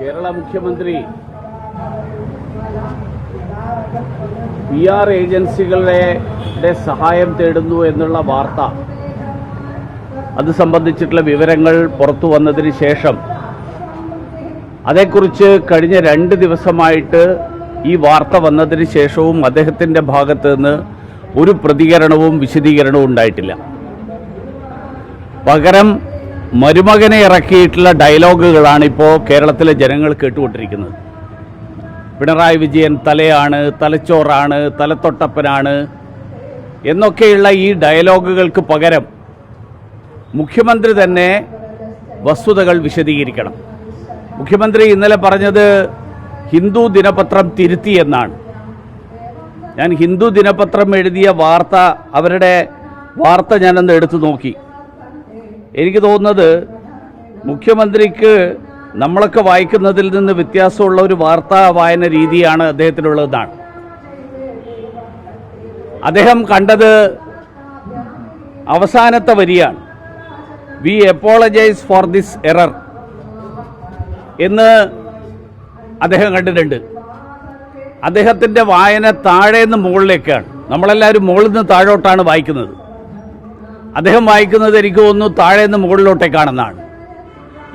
കേരള മുഖ്യമന്ത്രി PR ഏജൻസികളുടെ സഹായം തേടുന്നു എന്നുള്ള വാർത്ത, അത് സംബന്ധിച്ചിട്ടുള്ള വിവരങ്ങൾ പുറത്തു വന്നതിന് ശേഷം അതേക്കുറിച്ച് കഴിഞ്ഞ 2 ദിവസമായിട്ട് ഈ വാർത്ത വന്നതിന് ശേഷവും അദ്ദേഹത്തിൻ്റെ ഭാഗത്ത് നിന്ന് ഒരു പ്രതികരണവും വിശദീകരണവും ഉണ്ടായിട്ടില്ല. പകരം മരുമകനെ ഇറക്കിയിട്ടുള്ള ഡയലോഗുകളാണ് ഇപ്പോൾ കേരളത്തിലെ ജനങ്ങൾ കേട്ടുകൊണ്ടിരിക്കുന്നത്. പിണറായി വിജയൻ തലയാണ്, തലച്ചോറാണ്, തലത്തൊട്ടപ്പനാണ് എന്നൊക്കെയുള്ള ഈ ഡയലോഗുകൾക്ക് പകരം മുഖ്യമന്ത്രി തന്നെ വസ്തുതകൾ വിശദീകരിക്കണം. മുഖ്യമന്ത്രി ഇന്നലെ പറഞ്ഞത് ഹിന്ദു ദിനപത്രം തിരുത്തി എന്നാണ്. ഞാൻ ഹിന്ദു ദിനപത്രം എഴുതിയ വാർത്ത, അവരുടെ വാർത്ത ഞാനൊന്ന് എടുത്തു നോക്കി. എനിക്ക് തോന്നുന്നത് മുഖ്യമന്ത്രിക്ക് നമ്മളൊക്കെ വായിക്കുന്നതിൽ നിന്ന് വ്യത്യാസമുള്ള ഒരു വാർത്താ വായന രീതിയാണ് അദ്ദേഹത്തിനുള്ളതെന്നാണ്. അദ്ദേഹം കണ്ടത് അവസാനത്തെ വരിയാണ്, we apologise for this error എന്ന് അദ്ദേഹം കണ്ടിട്ടുണ്ട്. അദ്ദേഹത്തിൻ്റെ വായന താഴേന്ന് മുകളിലേക്കാണ്. നമ്മളെല്ലാവരും മുകളിൽ നിന്ന് താഴോട്ടാണ് വായിക്കുന്നത്. അദ്ദേഹം വായിക്കുന്നത് എനിക്ക് തോന്നുന്നു താഴേന്ന് മുകളിലോട്ടേക്കാണെന്നാണ്.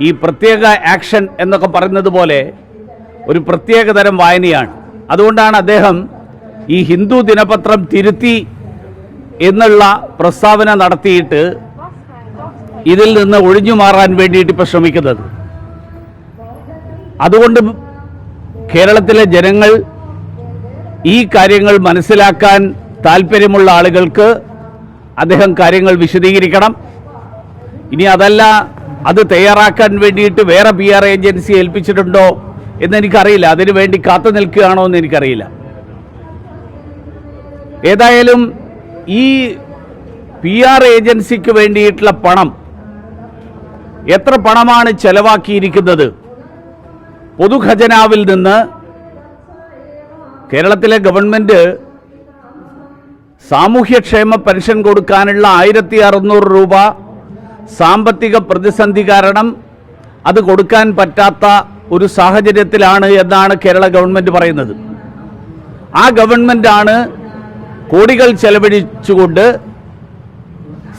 ഈ പ്രത്യേക ആക്ഷൻ എന്നൊക്കെ പറയുന്നത് പോലെ ഒരു പ്രത്യേക തരം വായനയാണ്. അതുകൊണ്ടാണ് അദ്ദേഹം ഈ ഹിന്ദു ദിനപത്രം തിരുത്തി എന്നുള്ള പ്രസ്താവന നടത്തിയിട്ട് ഇതിൽ നിന്ന് ഒഴിഞ്ഞു മാറാൻ വേണ്ടിയിട്ട് ഇപ്പോൾ ശ്രമിക്കുന്നത്. അതുകൊണ്ട് കേരളത്തിലെ ജനങ്ങൾ ഈ കാര്യങ്ങൾ മനസ്സിലാക്കാൻ താല്പര്യമുള്ള ആളുകൾക്ക് അദ്ദേഹം കാര്യങ്ങൾ വിശദീകരിക്കണം. ഇനി അതല്ല, അത് തയ്യാറാക്കാൻ വേണ്ടിയിട്ട് വേറെ PR ഏജൻസി ഏൽപ്പിച്ചിട്ടുണ്ടോ എന്നെനിക്കറിയില്ല. അതിനു വേണ്ടി കാത്തു നിൽക്കുകയാണോ എന്ന് എനിക്കറിയില്ല. ഏതായാലും ഈ PR ഏജൻസിക്ക് വേണ്ടിയിട്ടുള്ള പണം, എത്ര പണമാണ് ചെലവാക്കിയിരിക്കുന്നത്? പൊതുഖജനാവിൽ നിന്ന് കേരളത്തിലെ ഗവൺമെൻറ് സാമൂഹ്യക്ഷേമ പെൻഷൻ കൊടുക്കാനുള്ള 1600 രൂപ സാമ്പത്തിക പ്രതിസന്ധി കാരണം അത് കൊടുക്കാൻ പറ്റാത്ത ഒരു സാഹചര്യത്തിലാണ് എന്നാണ് കേരള ഗവൺമെൻറ് പറയുന്നത്. ആ ഗവൺമെൻറ്റാണ് കോടികൾ ചെലവഴിച്ചുകൊണ്ട്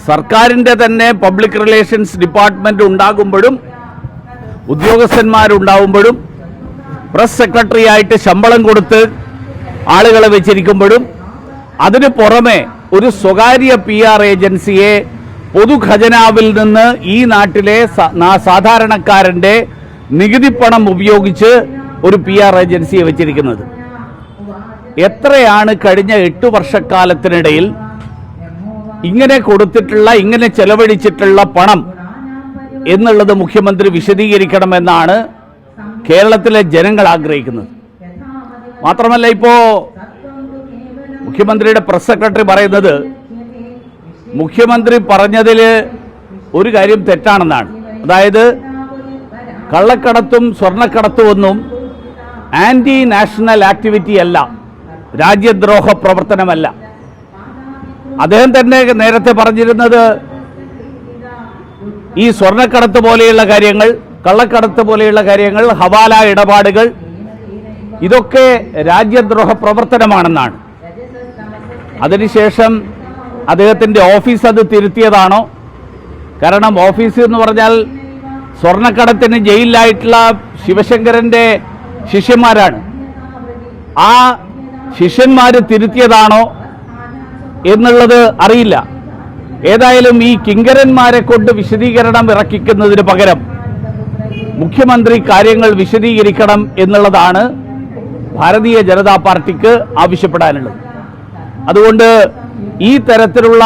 സർക്കാരിൻ്റെ തന്നെ പബ്ലിക് റിലേഷൻസ് ഡിപ്പാർട്ട്മെൻറ്റ് ഉണ്ടാകുമ്പോഴും ഉദ്യോഗസ്ഥന്മാരുണ്ടാവുമ്പോഴും പ്രസ് സെക്രട്ടറി ആയിട്ട് ശമ്പളം കൊടുത്ത് ആളുകളെ വെച്ചിരിക്കുമ്പോഴും അതിന് പുറമെ ഒരു സ്വകാര്യ PR ഏജൻസിയെ പൊതുഖജനാവിൽ നിന്ന് ഈ നാട്ടിലെ സാധാരണക്കാരൻ്റെ നികുതിപ്പണം ഉപയോഗിച്ച് ഒരു PR ഏജൻസിയെ വെച്ചിരിക്കുന്നത്. എത്രയാണ് കഴിഞ്ഞ 8 വർഷക്കാലത്തിനിടയിൽ ഇങ്ങനെ കൊടുത്തിട്ടുള്ള, ഇങ്ങനെ ചെലവഴിച്ചിട്ടുള്ള പണം എന്നുള്ളത് മുഖ്യമന്ത്രി വിശദീകരിക്കണമെന്നാണ് കേരളത്തിലെ ജനങ്ങൾ ആഗ്രഹിക്കുന്നത്. മാത്രമല്ല, ഇപ്പോൾ മുഖ്യമന്ത്രിയുടെ പ്രസ് സെക്രട്ടറി പറയുന്നത് മുഖ്യമന്ത്രി പറഞ്ഞതിൽ ഒരു കാര്യം തെറ്റാണെന്നാണ്. അതായത് കള്ളക്കടത്തും സ്വർണ്ണക്കടത്തുമൊന്നും ആന്റി നാഷണൽ ആക്ടിവിറ്റി അല്ല, രാജ്യദ്രോഹ പ്രവർത്തനമല്ല. അദ്ദേഹം തന്നെ നേരത്തെ പറഞ്ഞിരുന്നത് ഈ സ്വർണ്ണക്കടത്ത് പോലെയുള്ള കാര്യങ്ങൾ, കള്ളക്കടത്ത് പോലെയുള്ള കാര്യങ്ങൾ, ഹവാല ഇടപാടുകൾ, ഇതൊക്കെ രാജ്യദ്രോഹ പ്രവർത്തനമാണെന്നാണ്. അതിനുശേഷം അദ്ദേഹത്തിൻ്റെ ഓഫീസ് അത് തിരുത്തിയതാണോ? കാരണം ഓഫീസ് എന്ന് പറഞ്ഞാൽ സ്വർണ്ണക്കടത്തിന് ജയിലിലായിട്ടുള്ള ശിവശങ്കരൻ്റെ ശിഷ്യന്മാരാണ്. ആ ശിഷ്യന്മാർ തിരുത്തിയതാണോ എന്നുള്ളത് അറിയില്ല. ഏതായാലും ഈ കിങ്കരന്മാരെ കൊണ്ട് വിശദീകരണം ഇറക്കിക്കുന്നതിന് പകരം മുഖ്യമന്ത്രി കാര്യങ്ങൾ വിശദീകരിക്കണം എന്നുള്ളതാണ് ഭാരതീയ ജനതാ പാർട്ടിക്ക് ആവശ്യപ്പെടാനുള്ളത്. അതുകൊണ്ട് ഈ തരത്തിലുള്ള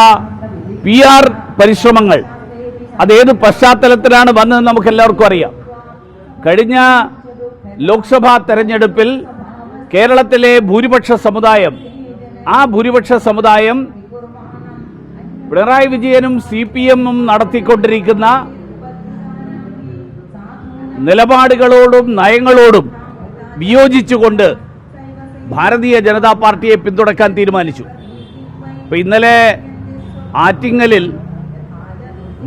PR പരിശ്രമങ്ങൾ അതേത് പശ്ചാത്തലത്തിലാണ് വന്നതെന്ന് നമുക്ക് എല്ലാവർക്കും അറിയാം. കഴിഞ്ഞ ലോക്സഭാ തെരഞ്ഞെടുപ്പിൽ കേരളത്തിലെ ഭൂരിപക്ഷ സമുദായം, ആ ഭൂരിപക്ഷ സമുദായം പിണറായി വിജയനും CPM-ഉം നടത്തിക്കൊണ്ടിരിക്കുന്ന നിലപാടുകളോടും നയങ്ങളോടും വിയോജിച്ചുകൊണ്ട് ഭാരതീയ ജനതാ പാർട്ടിയെ പിന്തുണയ്ക്കാൻ തീരുമാനിച്ചു. അപ്പോൾ ഇന്നലെ ആറ്റിങ്ങലിൽ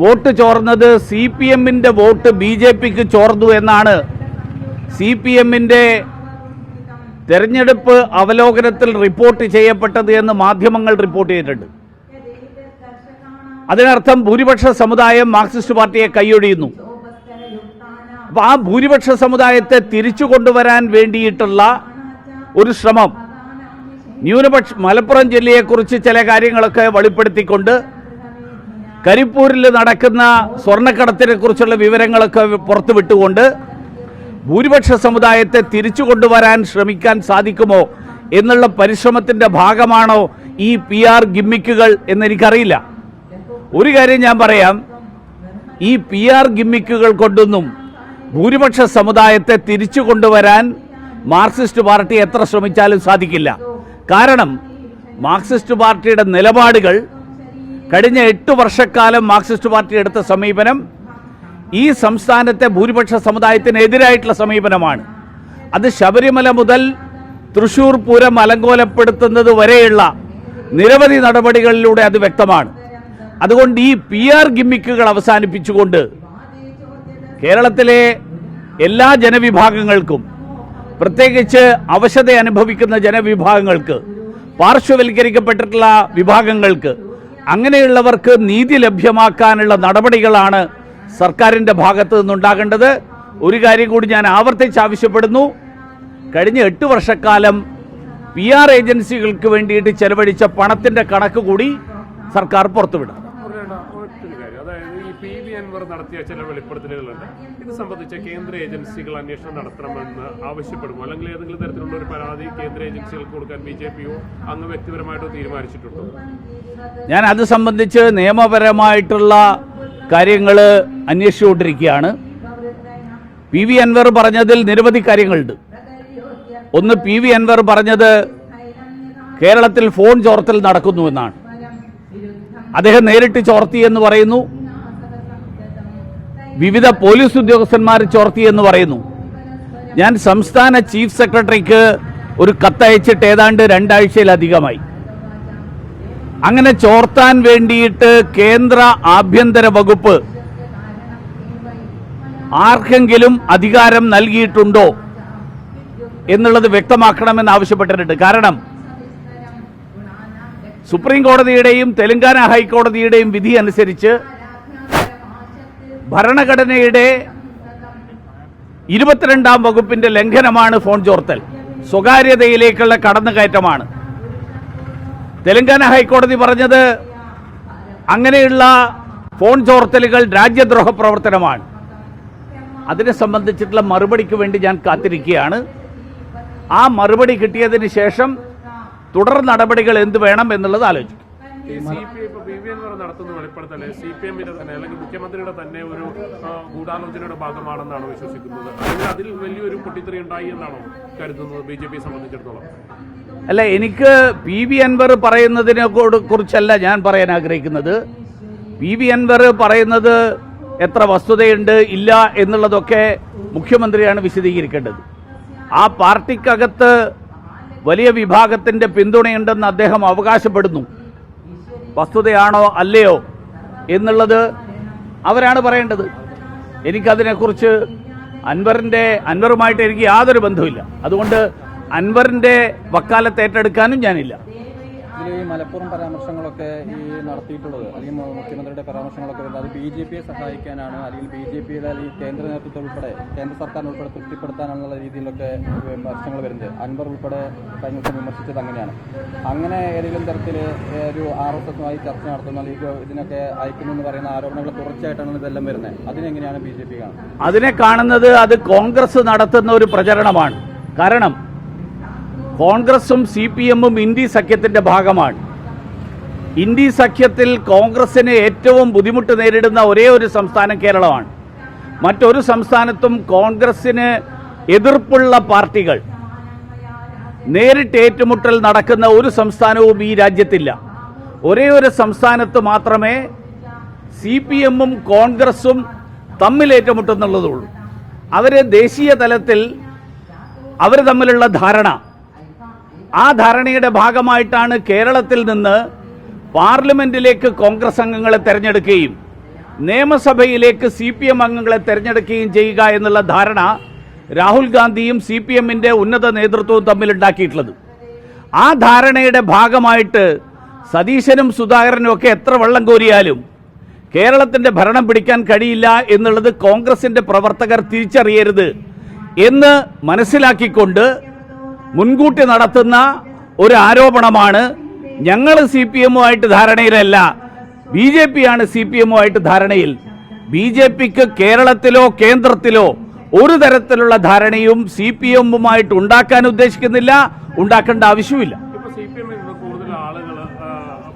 വോട്ട് ചോർന്നത് CPM-ന്റെ വോട്ട് BJP-ക്ക് ചോർന്നു എന്നാണ് CPM-ന്റെ തെരഞ്ഞെടുപ്പ് അവലോകനത്തിൽ റിപ്പോർട്ട് ചെയ്യപ്പെട്ടത് എന്ന് മാധ്യമങ്ങൾ റിപ്പോർട്ട് ചെയ്തിട്ടുണ്ട്. അതിനർത്ഥം ഭൂരിപക്ഷ സമുദായം മാർക്സിസ്റ്റ് പാർട്ടിയെ കൈയൊഴിയുന്നു. അപ്പോൾ ആ ഭൂരിപക്ഷ സമുദായത്തെ തിരിച്ചു കൊണ്ടുവരാൻ വേണ്ടിയിട്ടുള്ള ഒരു ശ്രമം മലപ്പുറം ജില്ലയെക്കുറിച്ച് ചില കാര്യങ്ങളൊക്കെ വെളിപ്പെടുത്തിക്കൊണ്ട് കരിപ്പൂരിൽ നടക്കുന്ന സ്വർണ്ണക്കടത്തിനെ കുറിച്ചുള്ള വിവരങ്ങളൊക്കെ പുറത്തുവിട്ടുകൊണ്ട് ഭൂരിപക്ഷ സമുദായത്തെ തിരിച്ചു കൊണ്ടുവരാൻ ശ്രമിക്കാൻ സാധിക്കുമോ എന്നുള്ള പരിശ്രമത്തിന്റെ ഭാഗമാണോ ഈ PR ഗിമ്മിക്കുകൾ എന്നെനിക്കറിയില്ല. ഒരു കാര്യം ഞാൻ പറയാം, ഈ PR ഗിമ്മിക്കുകൾ കൊണ്ടൊന്നും ഭൂരിപക്ഷ സമുദായത്തെ തിരിച്ചു കൊണ്ടുവരാൻ മാർക്സിസ്റ്റ് പാർട്ടി എത്ര ശ്രമിച്ചാലും സാധിക്കില്ല. കാരണം മാർക്സിസ്റ്റ് പാർട്ടിയുടെ നിലപാടുകൾ കഴിഞ്ഞ 8 വർഷക്കാലം മാർക്സിസ്റ്റ് പാർട്ടി എടുത്ത സമീപനം ഈ സംസ്ഥാനത്തെ ഭൂരിപക്ഷ സമുദായത്തിനെതിരായിട്ടുള്ള സമീപനമാണ്. അത് ശബരിമല മുതൽ തൃശൂർ പൂരം അലങ്കോലപ്പെടുത്തുന്നത് വരെയുള്ള നിരവധി നടപടികളിലൂടെ അത് വ്യക്തമാണ്. അതുകൊണ്ട് ഈ PR ഗിമ്മിക്കുകൾ അവസാനിപ്പിച്ചുകൊണ്ട് കേരളത്തിലെ എല്ലാ ജനവിഭാഗങ്ങൾക്കും, പ്രത്യേകിച്ച് അവശത അനുഭവിക്കുന്ന ജനവിഭാഗങ്ങൾക്ക്, പാർശ്വവൽക്കരിക്കപ്പെട്ടിട്ടുള്ള വിഭാഗങ്ങൾക്ക്, അങ്ങനെയുള്ളവർക്ക് നീതി ലഭ്യമാക്കാനുള്ള നടപടികളാണ് സർക്കാരിൻ്റെ ഭാഗത്ത് നിന്നുണ്ടാകേണ്ടത്. ഒരു കാര്യം കൂടി ഞാൻ ആവർത്തിച്ച് ആവശ്യപ്പെടുന്നു. കഴിഞ്ഞ 8 വർഷക്കാലം PR ഏജൻസികൾക്ക് വേണ്ടിയിട്ട് ചെലവഴിച്ച പണത്തിൻ്റെ കണക്ക് കൂടി സർക്കാർ പുറത്തുവിടണം. അതായത് ഈ PV അൻവർ നടത്തിയ ചില വെളിപ്പെടുത്തലുകളുണ്ട്. ഇത് സംബന്ധിച്ച് കേന്ദ്ര ഏജൻസികൾ അന്വേഷണം നടത്തണമെന്ന് ആവശ്യപ്പെടുമോ, അല്ലെങ്കിൽ ഏതെങ്കിലും തരത്തിലുള്ള ഒരു പരാതി കേന്ദ്ര ഏജൻസികൾക്ക് കൊടുക്കാൻ BJP-യോ അങ്ങ് വ്യക്തിപരമായിട്ടോ തീരുമാനിച്ചിട്ടുണ്ടോ? ഞാൻ അത് സംബന്ധിച്ച് നിയമപരമായിട്ടുള്ള കാര്യങ്ങൾ അന്വേഷിച്ചുകൊണ്ടിരിക്കുകയാണ്. PV അൻവർ പറഞ്ഞതിൽ നിരവധി കാര്യങ്ങളുണ്ട്. ഒന്ന്, PV അൻവർ പറഞ്ഞത് കേരളത്തിൽ ഫോൺ ചോർത്തൽ നടക്കുന്നുവെന്നാണ്. അദ്ദേഹം നേരിട്ട് ചോർത്തി എന്ന് പറയുന്നു, വിവിധ പോലീസ് ഉദ്യോഗസ്ഥന്മാർ ചോർത്തി എന്ന് പറയുന്നു. ഞാൻ സംസ്ഥാന ചീഫ് സെക്രട്ടറിക്ക് ഒരു കത്തയച്ചിട്ട് ഏതാണ്ട് 2 ആഴ്ചയിലധികമായി. അങ്ങനെ ചോർത്താൻ വേണ്ടിയിട്ട് കേന്ദ്ര ആഭ്യന്തര വകുപ്പ് ആർക്കെങ്കിലും അധികാരം നൽകിയിട്ടുണ്ടോ എന്നുള്ളത് വ്യക്തമാക്കണമെന്ന് ആവശ്യപ്പെട്ടിട്ടുണ്ട്. കാരണം സുപ്രീം കോടതിയുടെയും തെലങ്കാന ഹൈക്കോടതിയുടെയും വിധി അനുസരിച്ച് ഭരണഘടനയുടെ 22-ാം വകുപ്പിന്റെ ലംഘനമാണ് ഫോൺ ചോർത്തൽ, സ്വകാര്യതയിലേക്കുള്ള കടന്നുകയറ്റമാണ്. തെലങ്കാന ഹൈക്കോടതി പറഞ്ഞത് അങ്ങനെയുള്ള ഫോൺ ചോർത്തലുകൾ രാജ്യദ്രോഹ പ്രവർത്തനമാണ്. അതിനെ സംബന്ധിച്ചിട്ടുള്ള മറുപടിക്ക് വേണ്ടി ഞാൻ കാത്തിരിക്കുകയാണ്. ആ മറുപടി കിട്ടിയതിന് ശേഷം തുടർ നടപടികൾ എന്ത് വേണം എന്നുള്ളത് ആലോചിക്കും. PV അൻവർ നടത്തുന്ന വെളിപ്പെടുത്തൽ CPM-ന്റെ തന്നെ അല്ലെങ്കിൽ മുഖ്യമന്ത്രിയുടെ തന്നെ ഒരു ഗൂഢാലോചനയുടെ ഭാഗമാണെന്നാണ് വിശ്വസിക്കുന്നത്. അല്ലെങ്കിൽ അതിൽ വലിയൊരു പൊട്ടിത്തെറി ഉണ്ടായി എന്നാണോ കരുതുന്നത് BJP-യെ സംബന്ധിച്ചിടത്തോളം? അല്ല, എനിക്ക് PV അൻവർ പറയുന്നതിനെ കുറിച്ചല്ല ഞാൻ പറയാൻ ആഗ്രഹിക്കുന്നത്. PV അൻവർ പറയുന്നത് എത്ര വസ്തുതയുണ്ട് ഇല്ല എന്നുള്ളതൊക്കെ മുഖ്യമന്ത്രിയാണ് വിശദീകരിക്കേണ്ടത്. ആ പാർട്ടിക്കകത്ത് വലിയ വിഭാഗത്തിൻ്റെ പിന്തുണയുണ്ടെന്ന് അദ്ദേഹം അവകാശപ്പെടുന്നു. വസ്തുതയാണോ അല്ലയോ എന്നുള്ളത് അവരാണ് പറയേണ്ടത്. എനിക്കതിനെക്കുറിച്ച് അൻവറുമായിട്ട് എനിക്ക് യാതൊരു ബന്ധവുമില്ല. അതുകൊണ്ട് അൻവറിൻ്റെ വക്കാലത്ത് ഏറ്റെടുക്കാനും ഞാനില്ല. ഇതിൽ ഈ മലപ്പുറം പരാമർശങ്ങളൊക്കെ ഈ നടത്തിയിട്ടുള്ളത്, അല്ലെങ്കിൽ മുഖ്യമന്ത്രിയുടെ പരാമർശങ്ങളൊക്കെ വരുന്നത് അത് BJP-യെ സഹായിക്കാനാണ്, അല്ലെങ്കിൽ BJP-യുടെ അല്ലെങ്കിൽ കേന്ദ്ര നേതൃത്വം ഉൾപ്പെടെ കേന്ദ്ര സർക്കാരിനെ ഉൾപ്പെടെ തൃപ്തിപ്പെടുത്താനുള്ള രീതിയിലൊക്കെ വിമർശനങ്ങൾ വരുന്നത്. അൻവർ ഉൾപ്പെടെ കഴിഞ്ഞ ദിവസം വിമർശിച്ചത് അങ്ങനെയാണ്. അങ്ങനെ ഏതെങ്കിലും തരത്തിൽ ഒരു RSS-മായി ചർച്ച നടത്തുന്ന അല്ലെങ്കിൽ ഇതിനൊക്കെ അയക്കുന്നു എന്ന് പറയുന്ന ആരോപണങ്ങൾ തുടർച്ചയായിട്ടാണ് ഇതെല്ലാം വരുന്നത്. അതിനെങ്ങനെയാണ് BJP കാണുന്നത്? അതിനെ കാണുന്നത് അത് കോൺഗ്രസ് നടത്തുന്ന ഒരു പ്രചരണമാണ്. കാരണം കോൺഗ്രസും CPM-ഉം ഇന്ത്യ സഖ്യത്തിന്റെ ഭാഗമാണ്. ഇന്ത്യ സഖ്യത്തിൽ കോൺഗ്രസിന് ഏറ്റവും ബുദ്ധിമുട്ട് നേരിടുന്ന ഒരേ ഒരു സംസ്ഥാനം കേരളമാണ്. മറ്റൊരു സംസ്ഥാനത്തും കോൺഗ്രസിന് എതിർപ്പുള്ള പാർട്ടികൾ നേരിട്ട് ഏറ്റുമുട്ടൽ നടക്കുന്ന ഒരു സംസ്ഥാനവും ഈ രാജ്യത്തില്ല. ഒരേ ഒരു സംസ്ഥാനത്ത് മാത്രമേ CPM-ഉം കോൺഗ്രസും തമ്മിൽ ഏറ്റുമുട്ടുന്നുള്ളതുള്ളൂ. അവര് ദേശീയ തലത്തിൽ അവർ തമ്മിലുള്ള ധാരണ, ആ ധാരണയുടെ ഭാഗമായിട്ടാണ് കേരളത്തിൽ നിന്ന് പാർലമെന്റിലേക്ക് കോൺഗ്രസ് അംഗങ്ങളെ തെരഞ്ഞെടുക്കുകയും നിയമസഭയിലേക്ക് CPM അംഗങ്ങളെ തെരഞ്ഞെടുക്കുകയും ചെയ്യുക എന്നുള്ള ധാരണ രാഹുൽ ഗാന്ധിയും CPM-ന്റെ ഉന്നത നേതൃത്വവും തമ്മിലുണ്ടാക്കിയിട്ടുള്ളത്. ആ ധാരണയുടെ ഭാഗമായിട്ട് സതീശനും സുധാകരനും ഒക്കെ എത്ര വെള്ളം കോരിയാലും കേരളത്തിന്റെ ഭരണം പിടിക്കാൻ കഴിയില്ല എന്നുള്ളത് കോൺഗ്രസിന്റെ പ്രവർത്തകർ തിരിച്ചറിയരുത് എന്ന് മനസ്സിലാക്കിക്കൊണ്ട് മുൻകൂട്ടി നടത്തുന്ന ഒരു ആരോപണമാണ്. ഞങ്ങൾ CPM-ഉമായിട്ട് ധാരണയിലല്ല, BJP ആണ് CPM-ഉമായിട്ട് ധാരണയിൽ. BJPക്ക് കേരളത്തിലോ കേന്ദ്രത്തിലോ ഒരു തരത്തിലുള്ള ധാരണയും CPM-ഉമായിട്ട് ഉണ്ടാക്കാൻ ഉദ്ദേശിക്കുന്നില്ല, ഉണ്ടാക്കേണ്ട ആവശ്യമില്ല. ഇപ്പൊ CPM-ൽ നിന്ന് കൂടുതൽ ആളുകൾ,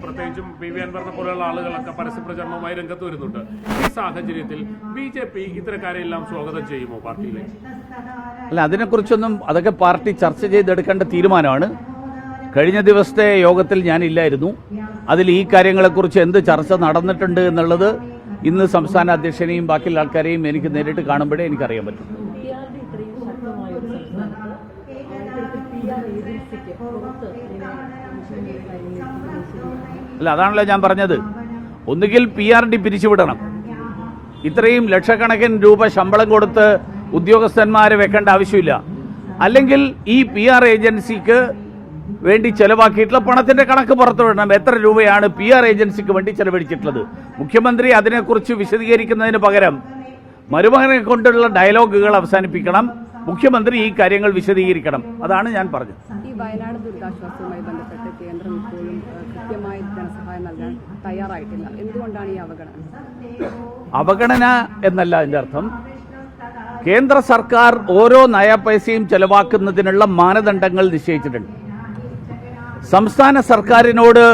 പ്രത്യേകിച്ചും PV അൻവറിനെ പോലെയുള്ള ആളുകളൊക്കെ പരസ്യ പ്രചരണവുമായി രംഗത്ത് വരുന്നുണ്ട്. ഈ സാഹചര്യത്തിൽ BJP ഇത്തരക്കാരെല്ലാം സ്വാഗതം ചെയ്യുമോ പാർട്ടിയിലേക്ക്? അല്ല, അതിനെക്കുറിച്ചൊന്നും അതൊക്കെ പാർട്ടി ചർച്ച ചെയ്തെടുക്കേണ്ട തീരുമാനമാണ്. കഴിഞ്ഞ ദിവസത്തെ യോഗത്തിൽ ഞാനില്ലായിരുന്നു. അതിൽ ഈ കാര്യങ്ങളെക്കുറിച്ച് എന്ത് ചർച്ച നടന്നിട്ടുണ്ട് എന്നുള്ളത് ഇന്ന് സംസ്ഥാന അധ്യക്ഷനെയും ബാക്കിയുള്ള ആൾക്കാരെയും എനിക്ക് നേരിട്ട് കാണുമ്പോഴേ എനിക്കറിയാൻ പറ്റും. അല്ല, അതാണല്ലോ ഞാൻ പറഞ്ഞത്. ഒന്നുകിൽ PRD പിരിച്ചുവിടണം. ഇത്രയും ലക്ഷക്കണക്കിന് രൂപ ശമ്പളം കൊടുത്ത് ഉദ്യോഗസ്ഥന്മാരെ വെക്കേണ്ട ആവശ്യമില്ല. അല്ലെങ്കിൽ ഈ PR ഏജൻസിക്ക് വേണ്ടി ചെലവാക്കിയിട്ടുള്ള പണത്തിന്റെ കണക്ക് പുറത്തുവിടണം. എത്ര രൂപയാണ് PR ഏജൻസിക്ക് വേണ്ടി ചെലവഴിച്ചിട്ടുള്ളത്? മുഖ്യമന്ത്രി അതിനെക്കുറിച്ച് വിശദീകരിക്കുന്നതിന് പകരം മരുമകനെ കൊണ്ടുള്ള ഡയലോഗുകൾ അവസാനിപ്പിക്കണം. മുഖ്യമന്ത്രി ഈ കാര്യങ്ങൾ വിശദീകരിക്കണം. അതാണ് ഞാൻ പറഞ്ഞത്. ഈ വയനാട് ദുരിതാശ്വാസവുമായി ബന്ധപ്പെട്ട് കേന്ദ്രം ഇപ്പോഴും കൃത്യമായ ധനസഹായം നൽകാൻ തയ്യാറായിട്ടില്ല. എന്തുകൊണ്ടാണ് ഈ അവഗണന? അവഗണന എന്നല്ല അതിന്റെ അർത്ഥം. കേന്ദ്ര സർക്കാർ ഓരോ നയാപൈസയും ചെലവാക്കുന്നതിനുള്ള മാനദണ്ഡങ്ങൾ നിശ്ചയിച്ചിട്ടുണ്ട്. സംസ്ഥാന സർക്കാരിനോട്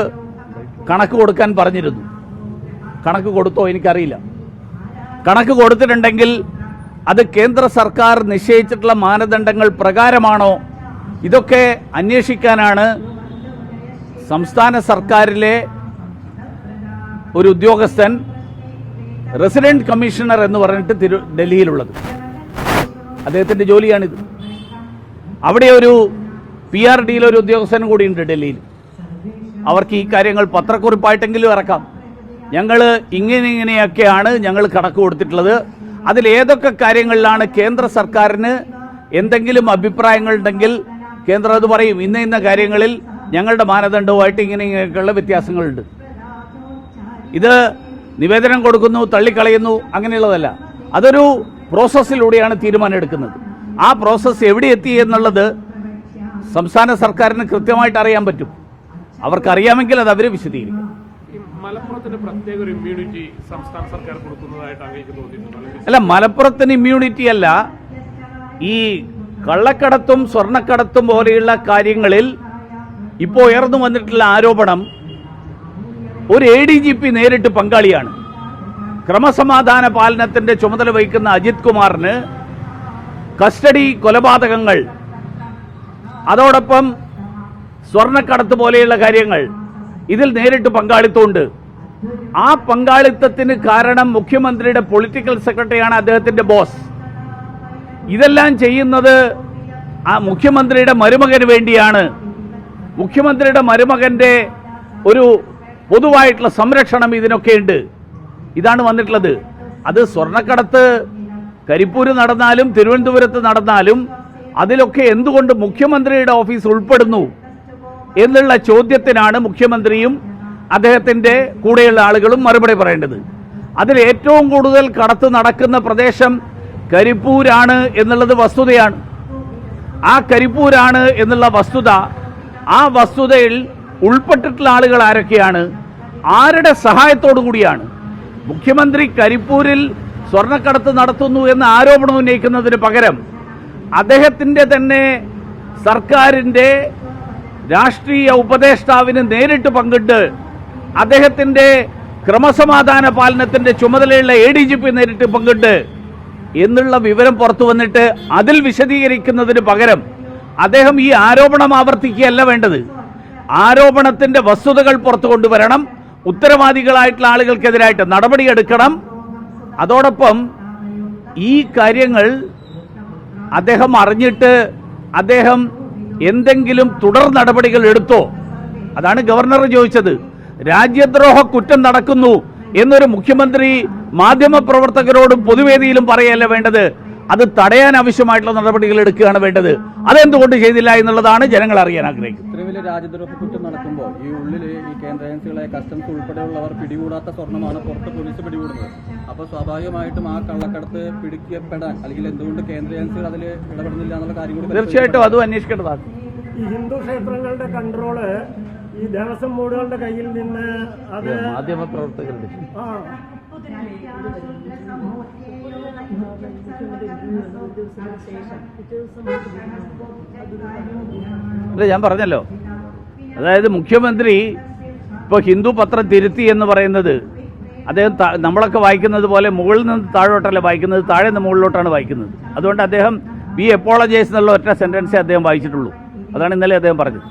കണക്ക് കൊടുക്കാൻ പറഞ്ഞിരുന്നു. കണക്ക് കൊടുത്തോ എനിക്കറിയില്ല. കണക്ക് കൊടുത്തിട്ടുണ്ടെങ്കിൽ അത് കേന്ദ്ര സർക്കാർ നിശ്ചയിച്ചിട്ടുള്ള മാനദണ്ഡങ്ങൾ പ്രകാരമാണോ? ഇതൊക്കെ അന്വേഷിക്കാനാണ് സംസ്ഥാന സർക്കാരിലെ ഒരു ഉദ്യോഗസ്ഥൻ, റെസിഡന്റ് കമ്മീഷണർ എന്ന് പറഞ്ഞിട്ട് ഡൽഹിയിലുള്ളത്. അദ്ദേഹത്തിന്റെ ജോലിയാണിത്. അവിടെ ഒരു PRD-യിൽ ഒരു ഉദ്യോഗസ്ഥൻ കൂടിയുണ്ട് ഡൽഹിയിൽ. അവർക്ക് ഈ കാര്യങ്ങൾ പത്രക്കുറിപ്പായിട്ടെങ്കിലും ഇറക്കാം. ഞങ്ങൾ ഇങ്ങനെയൊക്കെയാണ് ഞങ്ങൾ കണക്ക് കൊടുത്തിട്ടുള്ളത്. അതിൽ ഏതൊക്കെ കാര്യങ്ങളിലാണ് കേന്ദ്ര സർക്കാരിന് എന്തെങ്കിലും അഭിപ്രായങ്ങളുണ്ടെങ്കിൽ കേന്ദ്രം അത് പറയും. ഇന്ന കാര്യങ്ങളിൽ ഞങ്ങളുടെ മാനദണ്ഡവുമായിട്ട് ഇങ്ങനെയൊക്കെയുള്ള വ്യത്യാസങ്ങളുണ്ട്. ഇത് നിവേദനം കൊടുക്കുന്നു, തള്ളിക്കളയുന്നു, അങ്ങനെയുള്ളതല്ല. അതൊരു പ്രോസസ്സിലൂടെയാണ് തീരുമാനം എടുക്കുന്നത്. ആ പ്രോസസ്സ് എവിടെ എത്തി എന്നുള്ളത് സംസ്ഥാന സർക്കാരിന് കൃത്യമായിട്ട് അറിയാൻ പറ്റും. അവർക്കറിയാമെങ്കിൽ അത് അവർ വിശദീകരിക്കും. മലപ്പുറത്തിന് പ്രത്യേക ഒരു ഇമ്മ്യൂണിറ്റി സംസ്ഥാന സർക്കാർ കൊടുക്കുന്നതായിട്ട് അങ്ങേക്ക് തോന്നിയിട്ടുണ്ടോ? അല്ല, മലപ്പുറത്തിന് ഇമ്മ്യൂണിറ്റി അല്ല. ഈ കള്ളക്കടത്തും സ്വർണ്ണക്കടത്തും പോലെയുള്ള കാര്യങ്ങളിൽ ഇപ്പോൾ ഉയർന്നു വന്നിട്ടുള്ള ആരോപണം ഒരു ADGP നേരിട്ട് പങ്കാളിയാണ്. ക്രമസമാധാന പാലനത്തിന്റെ ചുമതല വഹിക്കുന്ന അജിത് കുമാറിന് കസ്റ്റഡി കൊലപാതകങ്ങൾ, അതോടൊപ്പം സ്വർണ്ണക്കടത്ത് പോലെയുള്ള കാര്യങ്ങൾ, ഇതിൽ നേരിട്ട് പങ്കാളിത്തമുണ്ട്. ആ പങ്കാളിത്തത്തിന് കാരണം മുഖ്യമന്ത്രിയുടെ പൊളിറ്റിക്കൽ സെക്രട്ടറിയാണ്, അദ്ദേഹത്തിന്റെ ബോസ്. ഇതെല്ലാം ചെയ്യുന്നത് ആ മുഖ്യമന്ത്രിയുടെ മരുമകന് വേണ്ടിയാണ്. മുഖ്യമന്ത്രിയുടെ മരുമകന്റെ ഒരു പൊതുവായിട്ടുള്ള സംരക്ഷണം ഇതിനൊക്കെയുണ്ട്. ഇതാണ് വന്നിട്ടുള്ളത്. അത് സ്വർണ്ണക്കടത്ത് കരിപ്പൂര് നടന്നാലും തിരുവനന്തപുരത്ത് നടന്നാലും അതിലൊക്കെ എന്തുകൊണ്ട് മുഖ്യമന്ത്രിയുടെ ഓഫീസ് ഉൾപ്പെടുന്നു എന്നുള്ള ചോദ്യത്തിനാണ് മുഖ്യമന്ത്രിയും അദ്ദേഹത്തിന്റെ കൂടെയുള്ള ആളുകളും മറുപടി പറയേണ്ടത്. അതിൽ ഏറ്റവും കൂടുതൽ കടത്ത് നടക്കുന്ന പ്രദേശം കരിപ്പൂരാണ് എന്നുള്ളത് വസ്തുതയാണ്. ആ കരിപ്പൂരാണ് എന്നുള്ള വസ്തുത, ആ വസ്തുതയിൽ ഉൾപ്പെട്ടിട്ടുള്ള ആളുകൾ ആരൊക്കെയാണ്, ആരുടെ സഹായത്തോടു കൂടിയാണ്? മുഖ്യമന്ത്രി കരിപ്പൂരിൽ സ്വർണ്ണക്കടത്ത് നടത്തുന്നു എന്ന ആരോപണം ഉന്നയിക്കുന്നതിന് പകരം അദ്ദേഹത്തിന്റെ തന്നെ സർക്കാരിന്റെ രാഷ്ട്രീയ ഉപദേഷ്ടാവിന് നേരിട്ട് പങ്കിട്ട് അദ്ദേഹത്തിന്റെ ക്രമസമാധാന പാലനത്തിന്റെ ചുമതലയുള്ള ADGP നേരിട്ട് പങ്കിട്ട് എന്നുള്ള വിവരം പുറത്തു വന്നിട്ട് അതിൽ വിശദീകരിക്കുന്നതിന് പകരം അദ്ദേഹം ഈ ആരോപണം ആവർത്തിക്കുകയല്ല വേണ്ടത്. ആരോപണത്തിന്റെ വസ്തുതകൾ പുറത്തു കൊണ്ടുവരണം. ഉത്തരവാദികളായിട്ടുള്ള ആളുകൾക്കെതിരായിട്ട് നടപടിയെടുക്കണം. അതോടൊപ്പം ഈ കാര്യങ്ങൾ അദ്ദേഹം അറിഞ്ഞിട്ട് അദ്ദേഹം എന്തെങ്കിലും തുടർ നടപടികൾ എടുത്തോ? അതാണ് ഗവർണർ ചോദിച്ചത്. രാജ്യദ്രോഹ കുറ്റം നടക്കുന്നു എന്നൊരു മുഖ്യമന്ത്രി മാധ്യമപ്രവർത്തകരോടും പൊതുവേദിയിലും പറയല്ല വേണ്ടത്. അത് തടയാൻ ആവശ്യമായിട്ടുള്ള നടപടികൾ എടുക്കുകയാണ് വേണ്ടത്. അതെന്തുകൊണ്ട് ചെയ്തില്ല എന്നുള്ളതാണ് ജനങ്ങൾ അറിയാൻ ആഗ്രഹിക്കുന്നത്. ഇത്രയും വലിയ രാജ്യദ്രോഹ കുറ്റം നടക്കുമ്പോൾ ഈ ഉള്ളിൽ ഈ കേന്ദ്ര ഏജൻസികളെ കസ്റ്റംസ് ഉൾപ്പെടെയുള്ളവർ പിടികൂടാത്ത സ്വർണ്ണമാണ് പുറത്ത് പോലീസ് പിടികൂടുന്നത്. അപ്പോൾ സ്വാഭാവികമായിട്ടും ആ കള്ളക്കടത്ത് പിടിക്കപ്പെടാൻ അല്ലെങ്കിൽ എന്തുകൊണ്ട് കേന്ദ്ര ഏജൻസികൾ അതിൽ ഇടപെടുന്നില്ല എന്നുള്ള കാര്യം കൂടി തീർച്ചയായിട്ടും അതും അന്വേഷിക്കേണ്ടതാണ്. ഈ ഹിന്ദു ക്ഷേത്രങ്ങളുടെ കൺട്രോള് ഈ ദേവസ്വം ബോർഡുകളുടെ കയ്യിൽ നിന്ന് അത് മാധ്യമപ്രവർത്തകരുടെ അല്ല, ഞാൻ പറഞ്ഞല്ലോ, അതായത് മുഖ്യമന്ത്രി ഇപ്പോൾ ഹിന്ദു പത്രം തിരുത്തി എന്ന് പറയുന്നത് അദ്ദേഹം നമ്മളൊക്കെ വായിക്കുന്നത് പോലെ മുകളിൽ നിന്ന് താഴോട്ടല്ല വായിക്കുന്നത്, താഴെ നിന്ന് മുകളിലോട്ടാണ് വായിക്കുന്നത്. അതുകൊണ്ട് അദ്ദേഹം വി എപ്പോളജൈസ് എന്നുള്ള ഒറ്റ സെന്റൻസേ അദ്ദേഹം വായിച്ചിട്ടുള്ളൂ. അതാണ് ഇന്നലെ അദ്ദേഹം പറഞ്ഞത്.